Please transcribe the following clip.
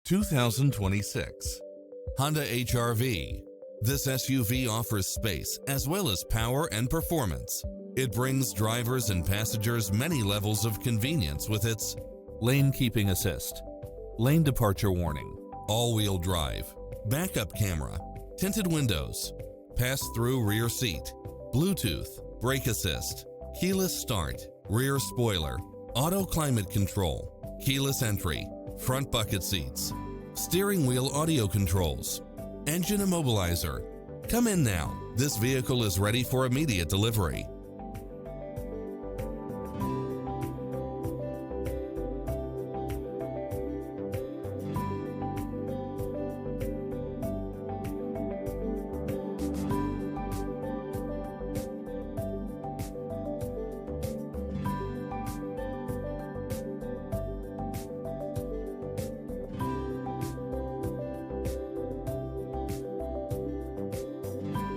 2026 Honda HR-V. This SUV offers space as well as power and performance. It brings drivers and passengers many levels of convenience with its lane keeping assist, lane departure warning, all-wheel drive, backup camera, tinted windows, pass-through rear seat, Bluetooth, brake assist, keyless start, rear spoiler, auto climate control, keyless entry, front bucket seats, steering wheel audio controls, engine immobilizer. Come in now. This vehicle is ready for immediate delivery.